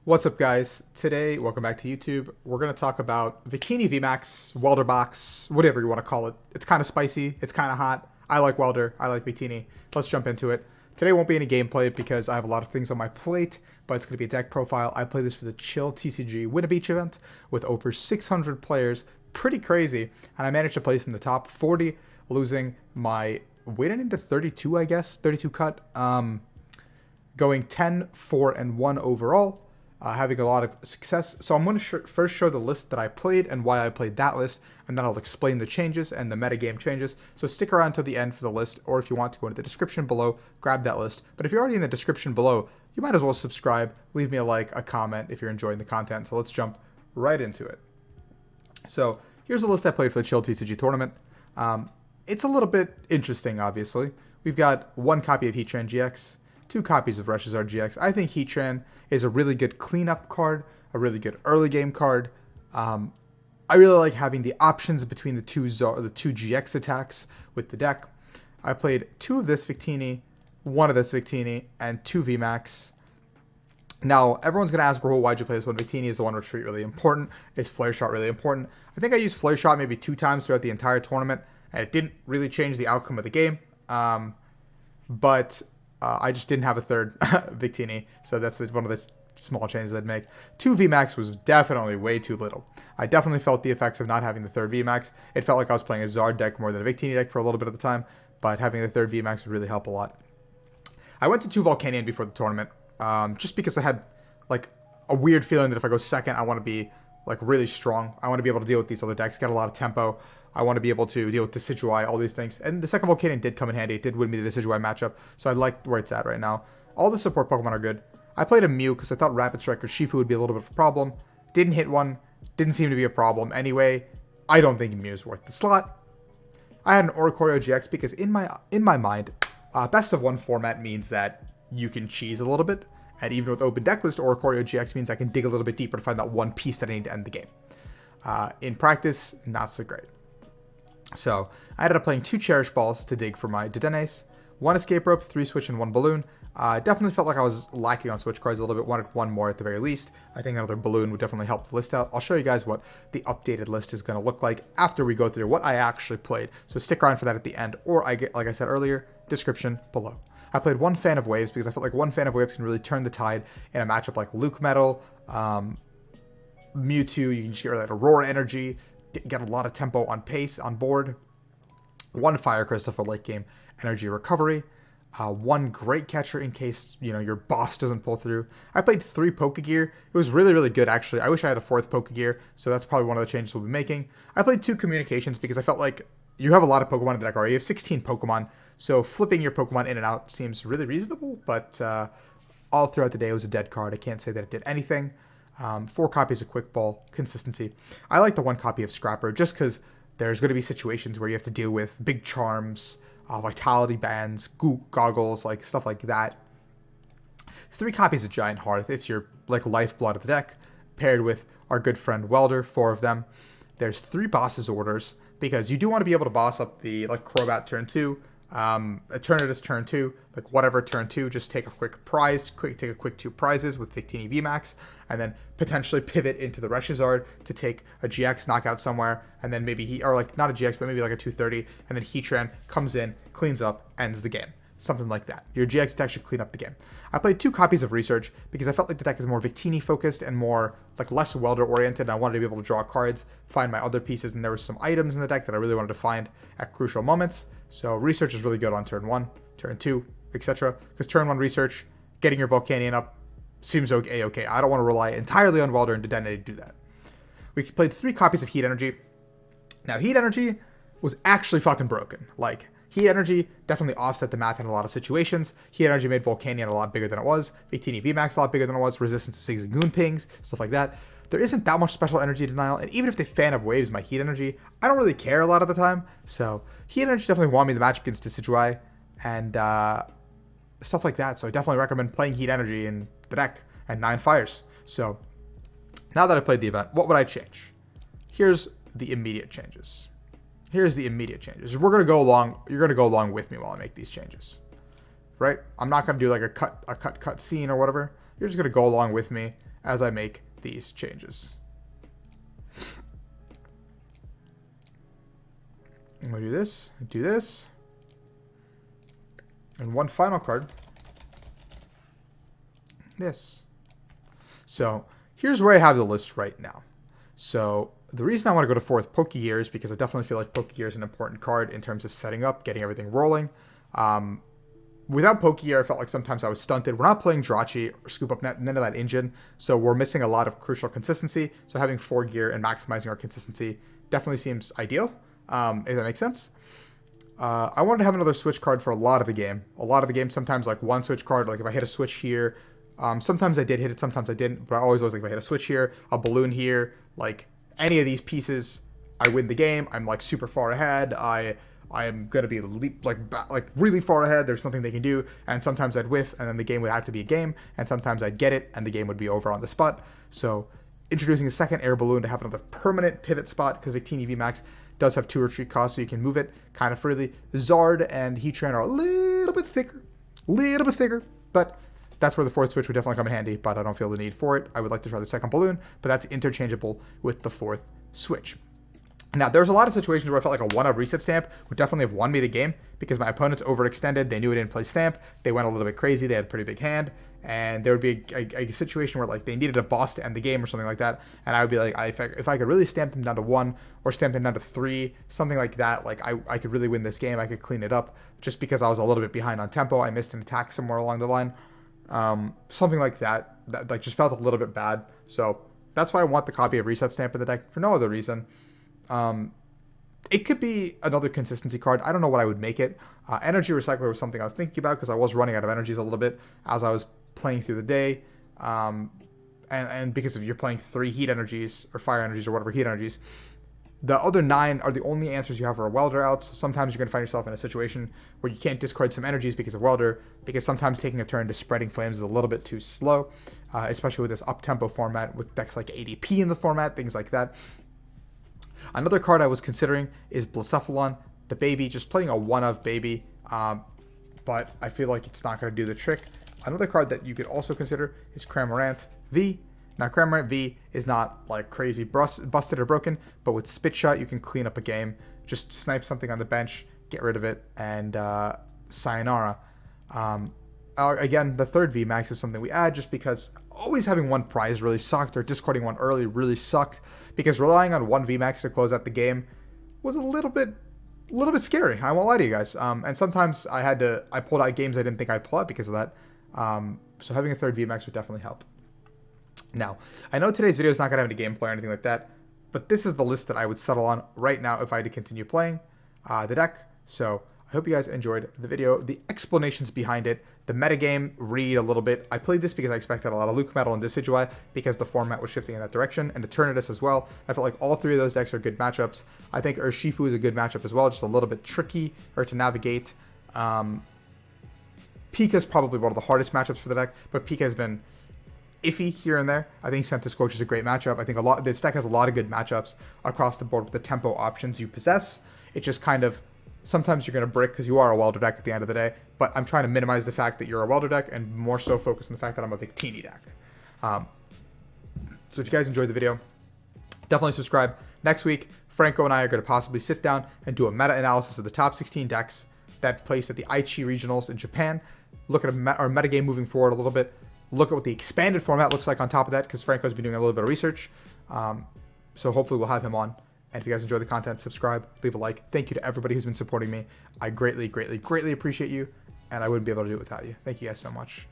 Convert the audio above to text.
What's up, guys? Today, welcome back to YouTube. We're going to talk about Victini VMAX, Welder Box, whatever you want to call it. It's kind of spicy. It's kind of hot. I like Welder. I like Victini. Let's jump into it. Today won't be any gameplay because I have a lot of things on my plate, but it's going to be a deck profile. I play this for the Chill TCG UNB event with over 600 players. Pretty crazy. And I managed to place in the top 40, losing my weighted into 32, I guess. 32 cut. Going 10, 4, and 1 overall. Having a lot of success. So I'm going to first show the list that I played and why I played that list, and then I'll explain the changes and the metagame changes. So stick around to the end for the list, or if you want to go into the description below, grab that list. But if you're already in the description below, you might as well subscribe, leave me a like, a comment if you're enjoying the content. So let's jump right into it. So here's the list I played for the Chill TCG tournament. It's a little bit interesting, obviously. We've got one copy of Heatran-GX, 2 copies of Reshiram-GX. I think Heatran is a really good cleanup card, a really good early game card. I really like having the options between the two GX attacks with the deck. I played 2 of this Victini, 1 of this Victini, and 2 VMAX. Now, everyone's going to ask, Rahul, why'd you play this one? Victini is the one Retreat really important. Is Flare Shot really important? I think I used Flare Shot maybe 2 times throughout the entire tournament, and it didn't really change the outcome of the game. But I just didn't have a third Victini, so that's one of the small changes I'd make. 2 VMAX was definitely way too little. I definitely felt the effects of not having the third VMAX. It felt like I was playing a Zard deck more than a Victini deck for a little bit of the time, but having the third VMAX would really help a lot. I went to 2 Volcanion before the tournament, just because I had like a weird feeling that if I go second, I want to be like really strong. I want to be able to deal with these other decks, get a lot of tempo. I want to be able to deal with Decidueye, all these things. And the second Volcanion did come in handy. It did win me the Decidueye matchup, so I like where it's at right now. All the support Pokemon are good. I played a Mew because I thought Rapid Strike or Shifu would be a little bit of a problem. Didn't hit one. Didn't seem to be a problem anyway. I don't think Mew is worth the slot. I had an Oricorio GX because in my mind, best of 1 format means that you can cheese a little bit. And even with open decklist, Oricorio GX means I can dig a little bit deeper to find that one piece that I need to end the game. In practice, not so great. So I ended up playing 2 Cherish Balls to dig for my Dedenne, 1 Escape Rope, 3 Switch, and 1 Balloon. Definitely felt like I was lacking on Switch cards a little bit. Wanted 1 more at the very least. I think another Balloon would definitely help the list out. I'll show you guys what the updated list is going to look like after we go through what I actually played. So stick around for that at the end, or like I said earlier, description below. I played 1 Fan of Waves because I felt like 1 Fan of Waves can really turn the tide in a matchup like Luke Metal, Mewtwo. You can just get that Aurora energy. Get a lot of tempo on pace on board. 1 Fire Crystal for late game energy recovery. 1 Great Catcher in case your boss doesn't pull through. I played 3 Pokégear. It was really good actually. I wish I had a 4th Pokégear, so that's probably one of the changes we'll be making. I played 2 Communications because I felt like you have a lot of Pokemon in the deck already. You have 16 Pokemon, so flipping your Pokemon in and out seems really reasonable. But all throughout the day it was a dead card. I can't say that it did anything. 4 copies of Quick Ball, consistency. I like the 1 copy of Scrapper just because there's going to be situations where you have to deal with big charms, vitality bands, goggles, like stuff like that. 3 copies of Giant Hearth. It's your like lifeblood of the deck, paired with our good friend Welder, 4 of them. There's 3 bosses orders because you do want to be able to boss up the like Crobat turn 2. Eternatus turn 2, like whatever turn 2, just take a quick prize, take a quick 2 prizes with Victini VMAX, and then potentially pivot into the Reshiram to take a GX knockout somewhere, and then maybe or like not a GX, but maybe like a 230, and then Heatran comes in, cleans up, ends the game. Something like that. Your GX deck should clean up the game. I played 2 copies of Research because I felt like the deck is more Victini focused and more like less Welder oriented. And I wanted to be able to draw cards, find my other pieces, and there were some items in the deck that I really wanted to find at crucial moments. So Research is really good on turn 1, turn 2, etc. Because turn 1 Research, getting your Volcanion up seems okay. I don't want to rely entirely on Welder and Dedenne to do that. We played 3 copies of Heat Energy. Now Heat Energy was actually fucking broken. Like Heat Energy definitely offset the math in a lot of situations. Heat Energy made Volcanion a lot bigger than it was. Victini VMAX a lot bigger than it was. Resistance to Zigzagoon pings, stuff like that. There isn't that much special energy denial, and even if they Fan of Waves my Heat Energy, I don't really care a lot of the time. So Heat Energy definitely won me the matchup against Decidueye and stuff like that. So I definitely recommend playing Heat Energy in the deck and 9 fires. So now that I played the event, what would I change? Here's the immediate changes. We're going to go along. You're going to go along with me while I make these changes, right? I'm not going to do like a cut scene or whatever. You're just going to go along with me as I make these changes. I'm going to do this, and one final card, this. So here's where I have the list right now. So the reason I want to go to 4th Pokégear is because I definitely feel like Pokégear is an important card in terms of setting up, getting everything rolling. Without Pokégear, I felt like sometimes I was stunted. We're not playing Jirachi or Scoop Up none of that engine, so we're missing a lot of crucial consistency. So having 4 gear and maximizing our consistency definitely seems ideal, if that makes sense. I wanted to have another switch card for a lot of the game. Sometimes like one switch card, like if I hit a switch here, sometimes I did hit it, sometimes I didn't, but I always was like, if I hit a switch here, a balloon here, like any of these pieces, I win the game. I'm like super far ahead. I am going to be like really far ahead. There's nothing they can do. And sometimes I'd whiff and then the game would have to be a game. And sometimes I'd get it and the game would be over on the spot. So introducing a second air balloon to have another permanent pivot spot, because Victini VMAX does have 2 retreat costs, so you can move it kind of freely. Zard and Heatran are a little bit thicker, but that's where the 4th switch would definitely come in handy, but I don't feel the need for it. I would like to try the second balloon, but that's interchangeable with the 4th switch. Now, there's a lot of situations where I felt like a 1-up reset stamp would definitely have won me the game, because my opponents overextended. They knew it didn't play stamp. They went a little bit crazy. They had a pretty big hand. And there would be a situation where like they needed a boss to end the game or something like that. And I would be like, if I could really stamp them down to 1 or stamp them down to 3, something like that, like I could really win this game. I could clean it up just because I was a little bit behind on tempo. I missed an attack somewhere along the line. Something like that like just felt a little bit bad. So that's why I want the copy of Reset Stamp in the deck for no other reason. It could be another consistency card. I don't know what I would make it. Energy Recycler was something I was thinking about because I was running out of energies a little bit as I was playing through the day. And because if you're playing 3 heat energies or fire energies or whatever heat energies, the other 9 are the only answers you have for a Welder out. So sometimes you're going to find yourself in a situation where you can't discard some energies because of Welder, because sometimes taking a turn to Spreading Flames is a little bit too slow, especially with this up-tempo format with decks like ADP in the format, things like that. Another card I was considering is Blacephalon, the baby, just playing a 1-of baby, but I feel like it's not going to do the trick. Another card that you could also consider is Cramorant V. Now, Cramorant V is not like crazy busted or broken, but with Spit Shot, you can clean up a game. Just snipe something on the bench, get rid of it, and sayonara. Again, the 3rd VMAX is something we add just because always having 1 prize really sucked, or discarding 1 early really sucked, because relying on 1 VMAX to close out the game was a little bit scary. I won't lie to you guys. And sometimes I pulled out games I didn't think I'd pull out because of that. So having a 3rd VMAX would definitely help. Now, I know today's video is not going to have any gameplay or anything like that, but this is the list that I would settle on right now if I had to continue playing the deck. So I hope you guys enjoyed the video, the explanations behind it, the metagame read a little bit. I played this because I expected a lot of Luke Metal and Decidueye because the format was shifting in that direction, and Eternatus as well. I felt like all 3 of those decks are good matchups. I think Urshifu is a good matchup as well, just a little bit tricky to navigate. Pika is probably one of the hardest matchups for the deck, but Pika has been iffy here and there. I think Centiskorch is a great matchup. I think this deck has a lot of good matchups across the board with the tempo options you possess. It just kind of, sometimes you're going to brick because you are a Welder deck at the end of the day, but I'm trying to minimize the fact that you're a Welder deck and more so focus on the fact that I'm a Victini deck. So if you guys enjoyed the video, definitely subscribe. Next week, Franco and I are going to possibly sit down and do a meta-analysis of the top 16 decks that placed at the Aichi Regionals in Japan. Look at our metagame moving forward a little bit. Look at what the expanded format looks like on top of that, because Franco's been doing a little bit of research. So hopefully we'll have him on. And if you guys enjoy the content, subscribe, leave a like. Thank you to everybody who's been supporting me. I greatly, greatly, greatly appreciate you, and I wouldn't be able to do it without you. Thank you guys so much.